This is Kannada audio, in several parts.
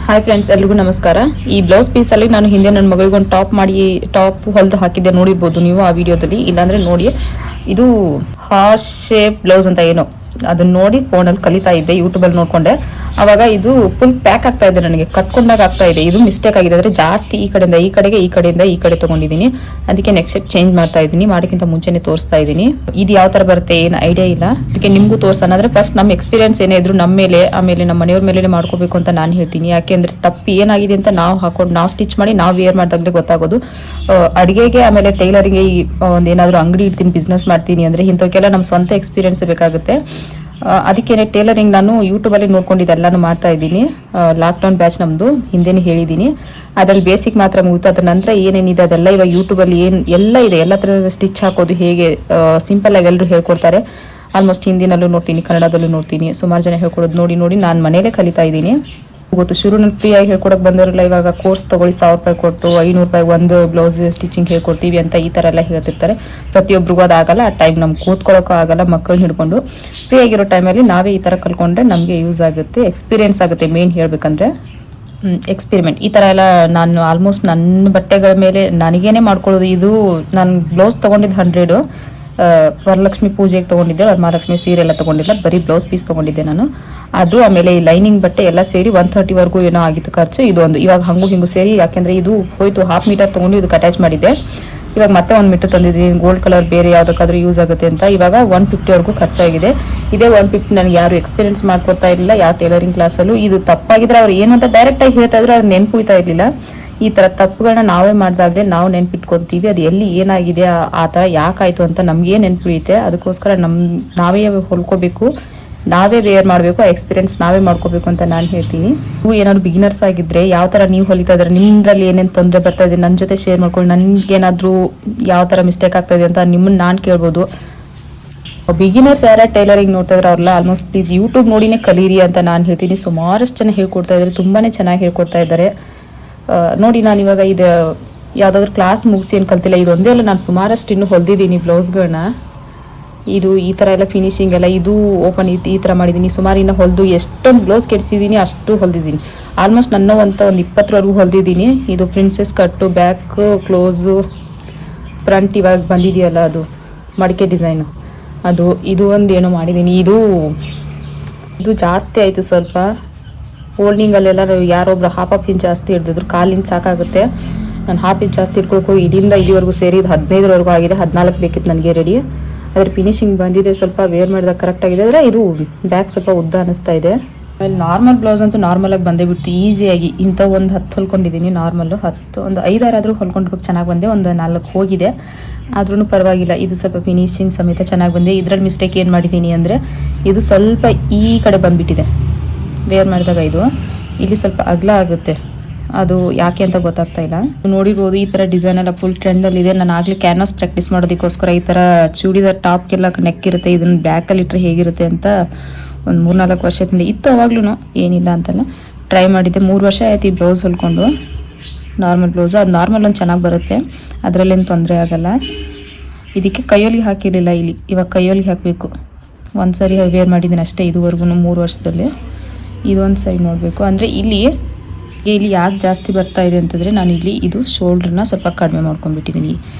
ಹಾಯ್ ಫ್ರೆಂಡ್ಸ್, ಎಲ್ರಿಗೂ ನಮಸ್ಕಾರ. ಈ ಬ್ಲೌಸ್ ಪೀಸಲ್ಲಿ ನಾನು ಹಿಂದೆ ನನ್ನ ಮಗಳಿಗೆ ಒಂದು ಟಾಪ್ ಹೊಲ್ದು ಹಾಕಿದ್ದೆ, ನೋಡಿರ್ಬೋದು ನೀವು ಆ ವಿಡಿಯೋದಲ್ಲಿ. ಇಲ್ಲಾಂದ್ರೆ ನೋಡಿ, ಇದು ಹಾರ್ಸ್ ಶೇಪ್ ಬ್ಲೌಸ್ ಅಂತ ಏನೋ ಅದನ್ನ ನೋಡಿ ಫೋನಲ್ಲಿ ಕಲಿತಾ ಇದ್ದೆ, ಯೂಟ್ಯೂಬಲ್ಲಿ ನೋಡ್ಕೊಂಡೆ. ಅವಾಗ ಇದು ಫುಲ್ ಪ್ಯಾಕ್ ಆಗ್ತಾ ಇದೆ, ನನಗೆ ಕಟ್ಕೊಂಡಾಗ ಆಗ್ತಾ ಇದೆ. ಇದು ಮಿಸ್ಟೇಕ್ ಆಗಿದೆ, ಅಂದರೆ ಜಾಸ್ತಿ ಈ ಕಡೆಯಿಂದ ಈ ಕಡೆಗೆ, ಈ ಕಡೆಯಿಂದ ಈ ಕಡೆ ತೊಗೊಂಡಿದ್ದೀನಿ. ಅದಕ್ಕೆ ನೆಕ್ಸ್ಟ್ ಸ್ಟೆಪ್ ಚೇಂಜ್ ಮಾಡ್ತಾ ಇದ್ದೀನಿ. ಮಾಡೋಕ್ಕಿಂತ ಮುಂಚೆನೇ ತೋರಿಸ್ತಾ ಇದ್ದೀನಿ. ಇದು ಯಾವ ಥರ ಬರುತ್ತೆ ಏನು ಐಡಿಯಾ ಇಲ್ಲ, ಅದಕ್ಕೆ ನಿಮಗೂ ತೋರಿಸೋಣ. ಅಂದರೆ ಫಸ್ಟ್ ನಮ್ಮ ಎಕ್ಸ್ಪೀರಿಯನ್ಸ್ ಏನೇ ಇದ್ರು ನಮ್ಮ ಮೇಲೆ, ಆಮೇಲೆ ನಮ್ಮ ಮನೆಯವ್ರ ಮೇಲೆ ಮಾಡ್ಕೋಬೇಕು ಅಂತ ನಾನು ಹೇಳ್ತೀನಿ. ಯಾಕೆಂದರೆ ತಪ್ಪು ಏನಾಗಿದೆ ಅಂತ ನಾವು ಹಾಕೊಂಡು ನಾವು ಸ್ಟಿಚ್ ಮಾಡಿ ನಾವು ವೇರ್ ಮಾಡಿದಾಗಲೇ ಗೊತ್ತಾಗೋದು. ಅಡುಗೆಗೆ ಆಮೇಲೆ ಟೈಲರಿಂಗ್ಗೆ ಒಂದೇನಾದರೂ ಅಂಗಡಿ ಇಡ್ತೀನಿ, ಬಿಸ್ನೆಸ್ ಮಾಡ್ತೀನಿ ಅಂದರೆ ಇಂಥವಕ್ಕೆಲ್ಲ ನಮ್ಮ ಸ್ವಂತ ಎಕ್ಸ್ಪೀರಿಯನ್ಸ್ ಬೇಕಾಗುತ್ತೆ. ಅದಕ್ಕೇನೆ ಟೇಲರಿಂಗ್ ನಾನು ಯೂಟ್ಯೂಬಲ್ಲಿ ನೋಡ್ಕೊಂಡಿದ್ದು ಎಲ್ಲನೂ ಮಾಡ್ತಾ ಇದ್ದೀನಿ. ಲಾಕ್ಡೌನ್ ಬ್ಯಾಚ್ ನಮ್ಮದು ಹಿಂದೆನೇ ಹೇಳಿದ್ದೀನಿ. ಅದರಲ್ಲಿ ಬೇಸಿಕ್ ಮಾತ್ರ ಮುಗಿತು. ಅದ್ರ ನಂತರ ಏನೇನಿದೆ ಅದೆಲ್ಲ ಇವಾಗ ಯೂಟ್ಯೂಬಲ್ಲಿ ಎಲ್ಲ ಇದೆ. ಎಲ್ಲ ಥರದ ಸ್ಟಿಚ್ ಹಾಕೋದು ಹೇಗೆ ಸಿಂಪಲ್ಲಾಗಿ ಎಲ್ಲರೂ ಹೇಳ್ಕೊಡ್ತಾರೆ. ಆಲ್ಮೋಸ್ಟ್ ಹಿಂದಿನಲ್ಲೂ ನೋಡ್ತೀನಿ, ಕನ್ನಡದಲ್ಲೂ ನೋಡ್ತೀನಿ. ಸುಮಾರು ಜನ ಹೇಳ್ಕೊಡೋದು ನೋಡಿ ನೋಡಿ ನಾನು ಮನೇಲೇ ಕಲಿತಾ ಇದ್ದೀನಿ. ಗೊತ್ತು, ಶುರುನಲ್ಲಿ ಫ್ರೀಯಾಗಿ ಹೇಳ್ಕೊಡಕ್ಕೆ ಬಂದವರೆಲ್ಲ ಇವಾಗ ಕೋರ್ಸ್ ತೊಗೊಳ್ಳಿ, 1000 ರೂಪಾಯಿ ಕೊಟ್ಟು 500 ರೂಪಾಯಿ ಒಂದು ಬ್ಲೌಸ್ ಸ್ಟಿಚಿಂಗ್ ಹೇಳ್ಕೊಡ್ತೀವಿ ಅಂತ ಈ ಥರ ಎಲ್ಲ ಹೇಳ್ತಿರ್ತಾರೆ. ಪ್ರತಿಯೊಬ್ಬರಿಗೂ ಅದಾಗಲ್ಲ. ಆ ಟೈಮ್ ನಮ್ಗೆ ಕೂತ್ಕೊಳ್ಳೋಕ್ಕೂ ಆಗಲ್ಲ. ಮಕ್ಕಳನ್ನ ಹಿಡ್ಕೊಂಡು ಫ್ರೀಯಾಗಿರೋ ಟೈಮಲ್ಲಿ ನಾವೇ ಈ ಥರ ಕಲ್ತ್ಕೊಂಡ್ರೆ ನಮಗೆ ಯೂಸ್ ಆಗುತ್ತೆ, ಎಕ್ಸ್ಪೀರಿಯೆನ್ಸ್ ಆಗುತ್ತೆ. ಮೇನ್ ಹೇಳ್ಬೇಕಂದ್ರೆ ಎಕ್ಸ್ಪೆರಿಮೆಂಟ್. ಈ ಥರ ಎಲ್ಲ ನಾನು ಆಲ್ಮೋಸ್ಟ್ ನನ್ನ ಬಟ್ಟೆಗಳ ಮೇಲೆ ನನಗೇನೆ ಮಾಡ್ಕೊಳ್ಳೋದು. ಇದು ನಾನು ಬ್ಲೌಸ್ ತೊಗೊಂಡಿದ್ದು 100, ವರಲಕ್ಷ್ಮಿ ಪೂಜೆಗೆ ತೊಗೊಂಡಿದ್ದೆ. ವರಮಹಾಲಕ್ಷ್ಮಿ ಸೀರೆ ಎಲ್ಲ ತೊಗೊಂಡಿಲ್ಲ, ಬರೀ ಬ್ಲೌಸ್ ಪೀಸ್ ತೊಗೊಂಡಿದ್ದೆ ನಾನು. ಅದು ಆಮೇಲೆ ಈ ಲೈನಿಂಗ್ ಬಟ್ಟೆ ಎಲ್ಲ ಸೇರಿ 130ವರೆಗೂ ಏನೋ ಆಗಿತ್ತು ಖರ್ಚು. ಇದು ಒಂದು ಇವಾಗ ಹಿಂಗೂ ಸೇರಿ, ಯಾಕೆಂದರೆ ಇದು ಹೋಯ್ತು, 1/2 ಮೀಟರ್ ತೊಗೊಂಡು ಇದಕ್ಕೆ ಅಟ್ಯಾಚ್ ಮಾಡಿದ್ದೆ. ಇವಾಗ ಮತ್ತೆ 1 ಮೀಟರ್ ತಂದಿದ್ದೀನಿ, ಗೋಲ್ಡ್ ಕಲರ್ ಬೇರೆ ಯಾವುದಕ್ಕಾದ್ರೂ ಯೂಸ್ ಆಗುತ್ತೆ ಅಂತ. ಇವಾಗ 150ವರೆಗೂ ಖರ್ಚಾಗಿದೆ. ಇದೇ 150 ನನಗೆ ಯಾರು ಎಕ್ಸ್ಪೀರಿಯನ್ಸ್ ಮಾಡ್ಕೊಡ್ತಾ ಇರಲಿಲ್ಲ ಯಾವ ಟೇಲರಿಂಗ್ ಕ್ಲಾಸಲ್ಲೂ. ಇದು ತಪ್ಪಾಗಿದ್ರೆ ಅವ್ರು ಏನು ಅಂತ ಡೈರೆಕ್ಟಾಗಿ ಹೇಳ್ತಾ ಇದ್ರು, ಅದು ನೆನ್ಪುಳಿತಾ ಇರಲಿಲ್ಲ. ಈ ಥರ ತಪ್ಪುಗಳನ್ನ ನಾವೇ ಮಾಡಿದಾಗಲೇ ನಾವು ನೆನ್ಪಿಟ್ಕೊತೀವಿ. ಅದು ಎಲ್ಲಿ ಏನಾಗಿದೆ, ಆ ಥರ ಯಾಕಾಯಿತು ಅಂತ ನಮಗೇ ನೆನ್ಪುಳಿಯುತ್ತೆ. ಅದಕ್ಕೋಸ್ಕರ ನಾವೇ ಹೊಲ್ಕೋಬೇಕು, ನಾವೇ ವೇರ್ ಮಾಡಬೇಕು, ಆ ಎಕ್ಸ್ಪೀರಿಯನ್ಸ್ ನಾವೇ ಮಾಡ್ಕೋಬೇಕು ಅಂತ ನಾನು ಹೇಳ್ತೀನಿ. ನೀವು ಏನಾದ್ರು ಬಿಗಿನರ್ಸ್ ಆಗಿದ್ರೆ ಯಾವ ಥರ ನೀವು ಹೊಲಿತಾ ಇದ್ದಾರೆ, ನಿಮ್ಮದ್ರಲ್ಲಿ ಏನೇನು ತೊಂದರೆ ಬರ್ತಾ ಇದೆ ನನ್ನ ಜೊತೆ ಶೇರ್ ಮಾಡ್ಕೊಂಡು, ನನಗೇನಾದರೂ ಯಾವ ಥರ ಮಿಸ್ಟೇಕ್ ಆಗ್ತಾ ಇದೆ ಅಂತ ನಿಮ್ಮನ್ನು ನಾನು ಕೇಳ್ಬೋದು. ಬಿಗಿನರ್ಸ್ ಯಾರ ಟೈಲರಿಂಗ್ ನೋಡ್ತಾ ಇದ್ರೆ ಅವ್ರಲ್ಲ ಆಲ್ಮೋಸ್ಟ್ ಪ್ಲೀಸ್ ಯೂಟ್ಯೂಬ್ ನೋಡಿನೇ ಕಲೀರಿ ಅಂತ ನಾನು ಹೇಳ್ತೀನಿ. ಸುಮಾರಷ್ಟು ಜನ ಹೇಳ್ಕೊಡ್ತಾ ಇದ್ದಾರೆ, ತುಂಬಾ ಚೆನ್ನಾಗಿ ಹೇಳ್ಕೊಡ್ತಾ ಇದ್ದಾರೆ. ನೋಡಿ, ನಾನು ಇವಾಗ ಇದು ಯಾವುದಾದ್ರೂ ಕ್ಲಾಸ್ ಮುಗಿಸಿ ಏನು ಕಲ್ತಿಲ್ಲ. ಇದೊಂದೇ ಅಲ್ಲ, ನಾನು ಸುಮಾರಷ್ಟು ಇನ್ನೂ ಹೊಲ್ದಿದ್ದೀನಿ ಬ್ಲೌಸ್ಗಳನ್ನ. ಇದು ಈ ಥರ ಎಲ್ಲ ಫಿನಿಶಿಂಗ್ ಎಲ್ಲ ಇದು ಓಪನ್ ಈ ಥರ ಮಾಡಿದ್ದೀನಿ. ಸುಮಾರು ಇನ್ನು ಹೊಲಿದು ಎಷ್ಟೊಂದು ಬ್ಲೌಸ್ ಕೆಡಿಸಿದ್ದೀನಿ, ಅಷ್ಟು ಹೊಲ್ದಿದ್ದೀನಿ. ಆಲ್ಮೋಸ್ಟ್ ನನ್ನ ಒಂದು 20ವರೆಗೂ ಹೊಲ್ದಿದ್ದೀನಿ. ಇದು ಪ್ರಿನ್ಸೆಸ್ ಕಟ್ಟು, ಬ್ಯಾಕ್ ಕ್ಲೋಸು, ಫ್ರಂಟ್ ಇವಾಗ ಬಂದಿದೆಯಲ್ಲ ಅದು ಮಡಿಕೆ ಡಿಸೈನು, ಇದು ಒಂದು ಏನೋ ಮಾಡಿದ್ದೀನಿ. ಇದು ಜಾಸ್ತಿ ಆಯಿತು ಸ್ವಲ್ಪ. ಹೋಲ್ಡಿಂಗಲ್ಲೆಲ್ಲ ಯಾರೊಬ್ರು 1/2 ಇಂಚ್ ಜಾಸ್ತಿ ಹಿಡಿದಿದ್ರು, 1/4 ಇಂಚ್ ಸಾಕಾಗುತ್ತೆ. ನಾನು 1/2 ಇಂಚ್ ಜಾಸ್ತಿ ಹಿಡ್ಕೊಳ್ಕೊ ಇಲ್ಲಿಂದ ಇಲ್ಲಿವರೆಗೂ ಸೇರಿ 15ವರೆಗೂ ಆಗಿದೆ. 14 ಬೇಕಿತ್ತು ನನಗೆ ರೆಡಿ. ಅದ್ರ ಫಿನಿಶಿಂಗ್ ಬಂದಿದೆ, ಸ್ವಲ್ಪ ವೇರ್ ಮಾಡಿದಾಗ ಕರೆಕ್ಟಾಗಿದೆ. ಆದರೆ ಇದು ಬ್ಯಾಕ್ ಸ್ವಲ್ಪ ಉದ್ದ ಅನ್ನಿಸ್ತಾ ಇದೆ. ಆಮೇಲೆ ನಾರ್ಮಲ್ ಬ್ಲೌಸ್ ಅಂತೂ ನಾರ್ಮಲಾಗಿ ಬಂದೇ ಬಿಟ್ಟು ಈಸಿಯಾಗಿ ಇಂಥ ಒಂದು 10 ಹೊಲ್ಕೊಂಡಿದ್ದೀನಿ. ನಾರ್ಮಲ್ಲು 10 ಒಂದು 5-6 ಆದರೂ ಹೊಲ್ಕೊಂಡ್ಬೇಕು, ಚೆನ್ನಾಗಿ ಬಂದೆ. ಒಂದು 4 ಹೋಗಿದೆ, ಆದ್ರೂ ಪರವಾಗಿಲ್ಲ. ಇದು ಸ್ವಲ್ಪ ಫಿನಿಶಿಂಗ್ ಸಮೇತ ಚೆನ್ನಾಗಿ ಬಂದೆ. ಇದರಲ್ಲಿ ಮಿಸ್ಟೇಕ್ ಏನು ಮಾಡಿದ್ದೀನಿ ಅಂದರೆ, ಇದು ಸ್ವಲ್ಪ ಈ ಕಡೆ ಬಂದುಬಿಟ್ಟಿದೆ ವೇರ್ ಮಾಡಿದಾಗ. ಇಲ್ಲಿ ಸ್ವಲ್ಪ ಅಗಲ ಆಗುತ್ತೆ, ಅದು ಯಾಕೆ ಅಂತ ಗೊತ್ತಾಗ್ತಾ ಇಲ್ಲ. ನೋಡಿರ್ಬೋದು, ಈ ಥರ ಡಿಸೈನ್ ಎಲ್ಲ ಫುಲ್ ಟ್ರೆಂಡಲ್ಲಿದೆ. ನಾನು ಆಗಲೇ ಕ್ಯಾನ್ವಾಸ್ ಪ್ರಾಕ್ಟೀಸ್ ಮಾಡೋದಕ್ಕೋಸ್ಕರ ಈ ಥರ ಚೂಡಿದಾರ್ ಟಾಪ್ಗೆಲ್ಲ ನೆಕ್ ಇರುತ್ತೆ, ಇದನ್ನು ಬ್ಯಾಕಲ್ಲಿ ಇಟ್ಟರೆ ಹೇಗಿರುತ್ತೆ ಅಂತ ಒಂದು 3-4 ವರ್ಷದಿಂದ ಇತ್ತು. ಅವಾಗ್ಲೂ ಏನಿಲ್ಲ ಅಂತಲ್ಲ ಟ್ರೈ ಮಾಡಿದ್ದೆ. 3 ವರ್ಷ ಆಯ್ತು ಈ ಬ್ಲೌಸ್ ಹೊಲ್ಕೊಂಡು. ನಾರ್ಮಲ್ ಬ್ಲೌಸು, ಅದು ನಾರ್ಮಲ್ ಒಂದು ಚೆನ್ನಾಗಿ ಬರುತ್ತೆ, ಅದರಲ್ಲೇನು ತೊಂದರೆ ಆಗಲ್ಲ. ಇದಕ್ಕೆ ಕೈಯೊಲಿಗೆ ಹಾಕಿರಲಿಲ್ಲ, ಇವಾಗ ಕೈಯೊಲಿಗೆ ಹಾಕಬೇಕು. ಒಂದು ಸರಿ ವೇರ್ ಮಾಡಿದ್ದೀನಿ ಅಷ್ಟೇ ಇದುವರೆಗೂ 3 ವರ್ಷದಲ್ಲಿ. ಇದೊಂದು ಸರಿ ನೋಡಬೇಕು. ಅಂದರೆ ಇಲ್ಲಿ ಯಾಕೆ ಜಾಸ್ತಿ ಬರ್ತಾ ಇದೆ ಅಂತಂದರೆ, ನಾನು ಇದು ಶೋಲ್ಡ್ರನ್ನ ಸ್ವಲ್ಪ ಕಡಿಮೆ ಮಾಡ್ಕೊಂಡ್ಬಿಟ್ಟಿದ್ದೀನಿ.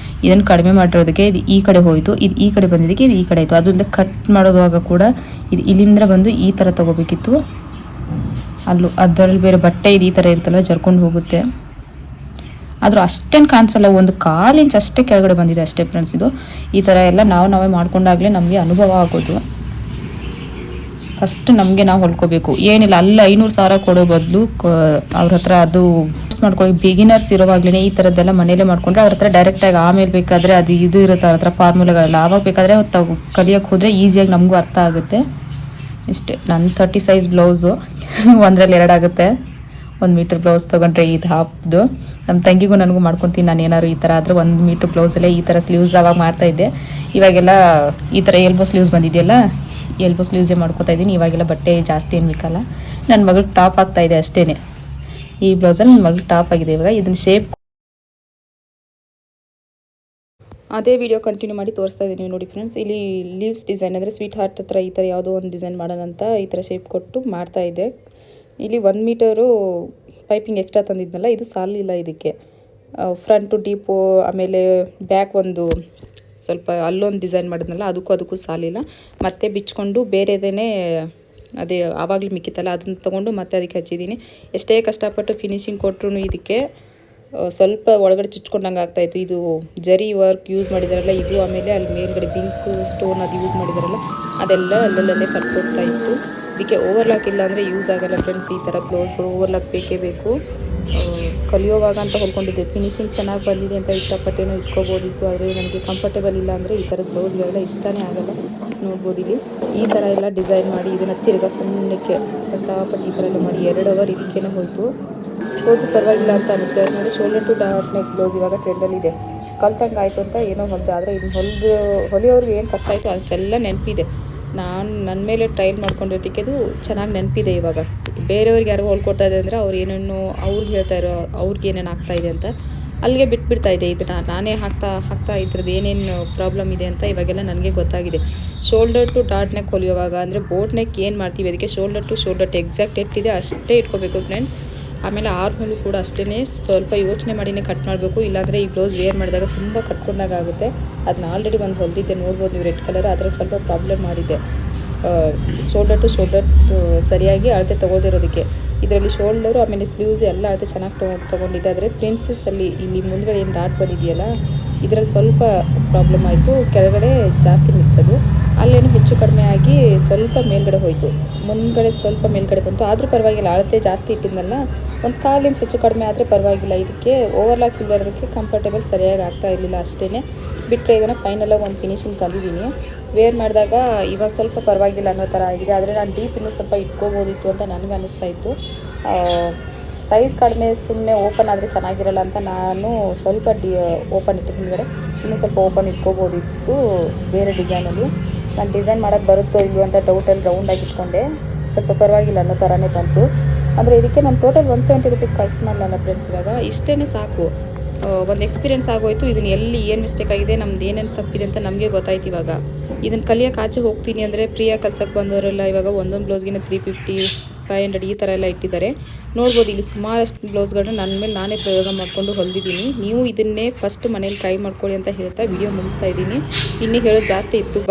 ಇದನ್ನು ಕಡಿಮೆ ಮಾಡಿರೋದಕ್ಕೆ ಇದು ಈ ಕಡೆ ಹೋಯಿತು, ಇದು ಈ ಕಡೆ ಬಂದಿದ್ದಕ್ಕೆ ಇದು ಈ ಕಡೆ ಆಯಿತು. ಅದರಿಂದ ಕಟ್ ಮಾಡೋದುವಾಗ ಕೂಡ ಇದು ಇಲ್ಲಿಂದ ಬಂದು ಈ ಥರ ತೊಗೋಬೇಕಿತ್ತು. ಅದರಲ್ಲಿ ಬೇರೆ ಬಟ್ಟೆ ಇದು ಈ ಥರ ಇರ್ತಲ್ಲ, ಜರ್ಕೊಂಡು ಹೋಗುತ್ತೆ. ಆದರೂ ಅಷ್ಟೇನು ಕಾಣಿಸಲ್ಲ, ಒಂದು 1/4 ಇಂಚ್ ಅಷ್ಟೇ ಕೆಳಗಡೆ ಬಂದಿದೆ ಅಷ್ಟೇ ಫ್ರೆಂಡ್ಸ್. ಇದು ಈ ಥರ ಎಲ್ಲ ನಾವೇ ಮಾಡ್ಕೊಂಡಾಗಲೇ ನಮಗೆ ಅನುಭವ ಆಗೋದು. ಫಸ್ಟ್ ನಮಗೆ ನಾವು ಹೊಲ್ಕೋಬೇಕು. ಏನಿಲ್ಲ, ಅಲ್ಲಿ 500,000 ಕೊಡೋ ಬದಲು ಅವ್ರ ಹತ್ರ ಅದು ಮಾಡ್ಕೊಳ್ಳಿ. ಬಿಗಿನರ್ಸ್ ಇರೋವಾಗ್ಲೇ ಈ ಥರದ್ದೆಲ್ಲ ಮನೇಲೇ ಮಾಡ್ಕೊಂಡ್ರೆ ಅವ್ರ ಹತ್ರ ಡೈರೆಕ್ಟಾಗಿ ಆಮೇಲೆ ಬೇಕಾದರೆ ಅದು ಇರುತ್ತೆ ಅವ್ರ ಹತ್ರ ಫಾರ್ಮುಲಾಗಳೆಲ್ಲ. ಆವಾಗ ಬೇಕಾದರೆ ಕಲಿಯೋಕ್ಕೆ ಹೋದರೆ ಈಸಿಯಾಗಿ ನಮಗೂ ಅರ್ಥ ಆಗುತ್ತೆ. ಇಷ್ಟೇ. ನನ್ನ 30 ಸೈಜ್ ಬ್ಲೌಸು ಒಂದರಲ್ಲಿ 2 ಆಗುತ್ತೆ. 1 ಮೀಟ್ರ್ ಬ್ಲೌಸ್ ತೊಗೊಂಡ್ರೆ ಇದು ಹಾಫ್ದು. ನಮ್ಮ ತಂಗಿಗೂ ನನಗೂ ಮಾಡ್ಕೊತೀನಿ. ನಾನು ಏನಾದ್ರು ಈ ಥರ ಆದರೆ 1 ಮೀಟ್ರ್ ಬ್ಲೌಸಲ್ಲೇ ಈ ಥರ ಸ್ಲೀವ್ಸ್ ಅವಾಗ ಮಾಡ್ತಾಯಿದ್ದೆ. ಇವಾಗೆಲ್ಲ ಈ ಥರ ಎಲ್ಬೋ ಸ್ಲೀವ್ಸ್ ಬಂದಿದೆಯಲ್ಲ, ಎಲ್ಬೋ ಸ್ಲೀವ್ಸೇ ಮಾಡ್ಕೊತಾ ಇದ್ದೀನಿ. ಇವಾಗೆಲ್ಲ ಬಟ್ಟೆ ಜಾಸ್ತಿ ಏನು ಬೇಕಲ್ಲ. ನನ್ನ ಮಗಳಿಗೆ ಟಾಪ್ ಆಗ್ತಾ ಇದೆ ಅಷ್ಟೇ. ಈ ಬ್ಲೌಸಲ್ಲಿ ನನ್ನ ಮಗಳಿಗೆ ಟಾಪ್ ಆಗಿದೆ. ಇವಾಗ ಇದನ್ನು ಶೇಪ್ ಅದೇ ವಿಡಿಯೋ ಕಂಟಿನ್ಯೂ ಮಾಡಿ ತೋರಿಸ್ತಾ ಇದ್ದೀನಿ ನೋಡಿ ಫ್ರೆಂಡ್ಸ್. ಇಲ್ಲಿ ಲೀವ್ಸ್ ಡಿಸೈನ್ ಅಂದರೆ ಸ್ವೀಟ್ ಹಾರ್ಟ್ ಹತ್ರ ಈ ಥರ ಯಾವುದೋ ಒಂದು ಡಿಸೈನ್ ಮಾಡೋಣ ಅಂತ ಈ ಥರ ಶೇಪ್ ಕೊಟ್ಟು ಮಾಡ್ತಾ ಇದ್ದೆ. ಇಲ್ಲಿ 1 ಮೀಟರು ಪೈಪಿಂಗ್ ಎಕ್ಸ್ಟ್ರಾ ತಂದಿದ್ನಲ್ಲ, ಇದು ಸಾಲಿಲ್ಲ ಇದಕ್ಕೆ. ಫ್ರಂಟು ಡೀಪು, ಆಮೇಲೆ ಬ್ಯಾಕ್ ಒಂದು ಸ್ವಲ್ಪ ಅಲ್ಲೊಂದು ಡಿಸೈನ್ ಮಾಡಿದ್ನಲ್ಲ, ಅದಕ್ಕೂ ಸಾಲಿಲ್ಲ. ಮತ್ತೆ ಬಿಚ್ಕೊಂಡು ಬೇರೆದೇ ಅದೇ ಆವಾಗಲೇ ಮಿಕ್ಕಿತ್ತಲ್ಲ ಅದನ್ನು ತೊಗೊಂಡು ಮತ್ತೆ ಅದಕ್ಕೆ ಹಚ್ಚಿದ್ದೀನಿ. ಎಷ್ಟೇ ಕಷ್ಟಪಟ್ಟು ಫಿನಿಶಿಂಗ್ ಕೊಟ್ಟರು ಇದಕ್ಕೆ ಸ್ವಲ್ಪ ಒಳಗಡೆ ಚುಚ್ಕೊಂಡಂಗೆ ಆಗ್ತಾಯಿತ್ತು. ಇದು ಜರಿ ವರ್ಕ್ ಯೂಸ್ ಮಾಡಿದಾರಲ್ಲ ಇದು, ಆಮೇಲೆ ಅಲ್ಲಿ ಮೇಲ್ಗಡೆ ಪಿಂಕ್ ಸ್ಟೋನ್ ಅದು ಯೂಸ್ ಮಾಡಿದಾರಲ್ಲ ಅದೆಲ್ಲ ಅಲ್ಲಲ್ಲೇ ಕಟ್ಕೊಡ್ತಾ ಇತ್ತು. ಇದಕ್ಕೆ ಓವರ್ಲಾಕ್ ಇಲ್ಲ ಅಂದರೆ ಯೂಸ್ ಆಗಲ್ಲ ಫ್ರೆಂಡ್ಸ್. ಈ ಥರ ಬ್ಲೌಸ್ಗಳು ಓವರ್ಲಾಕ್ ಬೇಕೇ ಬೇಕು. ಕಲಿಯೋವಾಗ ಅಂತ ಹೊಲ್ಕೊಂಡಿದ್ದೆ, ಫಿನಿಶಿಂಗ್ ಚೆನ್ನಾಗಿ ಬಂದಿದೆ ಅಂತ ಇಷ್ಟಪಟ್ಟೇನೋ ಇಟ್ಕೋಬೋದಿತ್ತು. ಆದರೆ ನನಗೆ ಕಂಫರ್ಟೇಬಲ್ ಇಲ್ಲ ಅಂದರೆ ಈ ಥರದ ಬ್ಲೌಸ್ಗಳೆಲ್ಲ ಇಷ್ಟನೇ ಆಗಲ್ಲ. ನೋಡ್ಬೋದು ಇಲ್ಲಿ ಈ ಥರ ಎಲ್ಲ ಡಿಸೈನ್ ಮಾಡಿ ಇದನ್ನು ತಿರ್ಗಾ ಸಣ್ಣಕ್ಕೆ ಕಷ್ಟಪಟ್ಟು ಈ ಥರ ಎಲ್ಲ ಮಾಡಿ 2 ಅವರ್ ಇದಕ್ಕೇನೆ ಹೋಯಿತು ಪರವಾಗಿಲ್ಲ ಅಂತ ಅನಿಸ್ತಾ ಇದೆ ನೋಡಿ. Shoulder to dot neck blouse ಇವಾಗ ಟ್ರೆಂಡಲ್ಲಿದೆ. ಕಲ್ತಂಗೆ ಆಯಿತು ಅಂತ ಏನೋ ಹೊಲಿದೆ, ಆದರೆ ಇದನ್ನು ಹೊಲಿಯೋರಿಗೆ ಏನು ಕಷ್ಟ ಆಯಿತು ಅಷ್ಟೆಲ್ಲ ನೆನಪಿದೆ. ನಾನು ನನ್ನ ಮೇಲೆ ಟ್ರೈಲ್ ಮಾಡ್ಕೊಂಡಿರೋದಕ್ಕೆ ಅದು ಚೆನ್ನಾಗಿ ನೆನಪಿದೆ. ಇವಾಗ ಬೇರೆಯವ್ರಿಗೆ ಯಾರು ಹೊಲ್ಕೊಡ್ತಾ ಇದೆ ಅಂದರೆ ಅವ್ರು ಏನೇನೋ ಅವ್ರಿಗೆ ಹೇಳ್ತಾ ಇರೋ ಅವ್ರಿಗೆ ಏನೇನು ಆಗ್ತಾಯಿದೆ ಅಂತ ಅಲ್ಲಿಗೆ ಬಿಟ್ಬಿಡ್ತಾ ಇದೆ. ಇದನ್ನು ನಾನೇ ಹಾಕ್ತಾ ಇದ್ರದ್ದು ಏನೇನು ಪ್ರಾಬ್ಲಮ್ ಇದೆ ಅಂತ ಇವಾಗೆಲ್ಲ ನನಗೆ ಗೊತ್ತಾಗಿದೆ. ಶೋಲ್ಡರ್ ಟು ಡಾಟ್ ನೆಕ್ ಹೊಲಿಯುವಾಗ ಅಂದರೆ ಬೋಟ್ ನೆಕ್ ಏನು ಮಾಡ್ತೀವಿ ಅದಕ್ಕೆ ಶೋಲ್ಡರ್ ಟು ಶೋಲ್ಡರ್ ಎಕ್ಸಾಕ್ಟ್ ಎಷ್ಟಿದೆ ಅಷ್ಟೇ ಇಟ್ಕೋಬೇಕು ಫ್ರೆಂಡ್ಸ್. ಆಮೇಲೆ ಆರ್ಮ್ಹೋಲು ಕೂಡ ಅಷ್ಟೇ ಸ್ವಲ್ಪ ಯೋಚನೆ ಮಾಡಿನೇ ಕಟ್ ಮಾಡಬೇಕು. ಇಲ್ಲಾಂದರೆ ಈ ಬ್ಲೌಸ್ ವೇರ್ ಮಾಡಿದಾಗ ತುಂಬ ಕಟ್ಕೊಂಡಾಗ ಆಗುತ್ತೆ. ಅದನ್ನ ಆಲ್ರೆಡಿ ಒಂದು ಹೊಲಿದಿದ್ದೆ ನೋಡ್ಬೋದು ನೀವು, ರೆಡ್ ಕಲರ್. ಅದರ ಸ್ವಲ್ಪ ಪ್ರಾಬ್ಲಮ್ ಮಾಡಿದ್ದೆ ಶೋಲ್ಡರ್ ಟು ಶೋಲ್ಡರ್ ಸರಿಯಾಗಿ ಅಳತೆ ತೊಗೊಳ್ದಿರೋದಕ್ಕೆ. ಇದರಲ್ಲಿ ಶೋಲ್ಡರು ಆಮೇಲೆ ಸ್ಲೀವ್ಸ್ ಎಲ್ಲ ಅಳತೆ ಚೆನ್ನಾಗಿ ತೊಗೊಂಡಿದ್ದೆ. ಆದರೆ ಪ್ರಿನ್ಸಸ್ಸಲ್ಲಿ ಇಲ್ಲಿ ಮುಂದ್ಗಡೆ ಏನು ಡಾಟ್ ಬಂದಿದೆಯಲ್ಲ ಇದರಲ್ಲಿ ಸ್ವಲ್ಪ ಪ್ರಾಬ್ಲಮ್ ಆಯಿತು. ಕೆಳಗಡೆ ಜಾಸ್ತಿ ನಿಂತದು, ಅಲ್ಲೇನು ಹೆಚ್ಚು ಕಡಿಮೆ ಆಗಿ ಸ್ವಲ್ಪ ಮೇಲ್ಗಡೆ ಹೋಯಿತು. ಮುಂದ್ಗಡೆ ಸ್ವಲ್ಪ ಮೇಲ್ಗಡೆ ಬಂತು, ಆದರೂ ಪರವಾಗಿಲ್ಲ. ಅಳತೆ ಜಾಸ್ತಿ ಇಟ್ಟಿದ್ನಲ್ಲ, ಒಂದು 1/4 ಇಂಚ್ ಹೆಚ್ಚು ಕಡಿಮೆ ಆದರೆ ಪರವಾಗಿಲ್ಲ. ಇದಕ್ಕೆ ಓವರ್ಲಾಕ್ ಇಲ್ಲದಕ್ಕೆ ಕಂಫರ್ಟೇಬಲ್ ಸರಿಯಾಗಿ ಆಗ್ತಾ ಇರಲಿಲ್ಲ ಅಷ್ಟೇ. ಬಿಟ್ಟರೆ ಇದನ್ನು ಫೈನಲಾಗಿ ಒಂದು ಫಿನಿಶಿಂಗ್ ತಂದಿದ್ದೀನಿ. ವೇರ್ ಮಾಡಿದಾಗ ಇವಾಗ ಸ್ವಲ್ಪ ಪರವಾಗಿಲ್ಲ ಅನ್ನೋ ಥರ ಆಗಿದೆ. ಆದರೆ ನಾನು ಡೀಪ್ ಇನ್ನೂ ಸ್ವಲ್ಪ ಇಟ್ಕೋಬೋದಿತ್ತು ಅಂತ ನನಗೆ ಅನ್ನಿಸ್ತಾ ಇತ್ತು. ಸೈಜ್ ಕಡಿಮೆ ಸುಮ್ಮನೆ ಓಪನ್ ಆದರೆ ಚೆನ್ನಾಗಿರಲ್ಲ ಅಂತ ನಾನು ಸ್ವಲ್ಪ ಓಪನ್ ಇಟ್ಟು ಹಿಂದ್ಗಡೆ ಇನ್ನೂ ಸ್ವಲ್ಪ ಓಪನ್ ಇಟ್ಕೋಬೋದಿತ್ತು ಬೇರೆ ಡಿಸೈನಲ್ಲಿ. ನಾನು ಡಿಸೈನ್ ಮಾಡೋಕ್ಕೆ ಬರುತ್ತೋ ಇಲ್ಲವೋ ಅಂತ ಡೌಟಲ್ಲಿ ರೌಂಡಾಗಿ ಇಟ್ಕೊಂಡೆ. ಸ್ವಲ್ಪ ಪರವಾಗಿಲ್ಲ ಅನ್ನೋ ಥರನೇ ಬಂತು. ಅಂದರೆ ಇದಕ್ಕೆ ನಾನು ಟೋಟಲ್ 170 ರೂಪೀಸ್ ಖರ್ಚು ಮಾಡಲ್ಲ ಫ್ರೆಂಡ್ಸ್. ಇವಾಗ ಇಷ್ಟೇ ಸಾಕು, ಒಂದು ಎಕ್ಸ್ಪೀರಿಯೆನ್ಸ್ ಆಗೋಯ್ತು. ಇದನ್ನು ಎಲ್ಲಿ ಏನು ಮಿಸ್ಟೇಕ್ ಆಗಿದೆ, ನಮ್ದು ಏನೇನು ತಪ್ಪಿದೆ ಅಂತ ನಮಗೆ ಗೊತ್ತಾಯ್ತು. ಇವಾಗ ಇದನ್ನು ಕಲಿಯೋಕೆ ಆಚೆ ಹೋಗ್ತೀನಿ ಅಂದರೆ ಫ್ರೀಯಾಗಿ ಕಲ್ಸಕ್ಕೆ ಬಂದವರೆಲ್ಲ ಇವಾಗ ಒಂದೊಂದು ಬ್ಲೌಸ್ಗಿನ 350 500 ಈ ಥರ ಎಲ್ಲ ಇಟ್ಟಿದ್ದಾರೆ. ನೋಡ್ಬೋದು ಇಲ್ಲಿ ಸುಮಾರಷ್ಟು ಬ್ಲೌಸ್ಗಳನ್ನ ನನ್ನ ಮೇಲೆ ನಾನೇ ಪ್ರಯೋಗ ಮಾಡಿಕೊಂಡು ಹೊಲಿದಿದ್ದೀನಿ. ನೀವು ಇದನ್ನೇ ಫಸ್ಟ್ ಮನೇಲಿ ಟ್ರೈ ಮಾಡ್ಕೊಳ್ಳಿ ಅಂತ ಹೇಳ್ತಾ ವಿಡಿಯೋ ಮುಗಿಸ್ತಾ ಇದ್ದೀನಿ. ಇನ್ನೂ ಹೇಳೋದು ಜಾಸ್ತಿ ಇತ್ತು.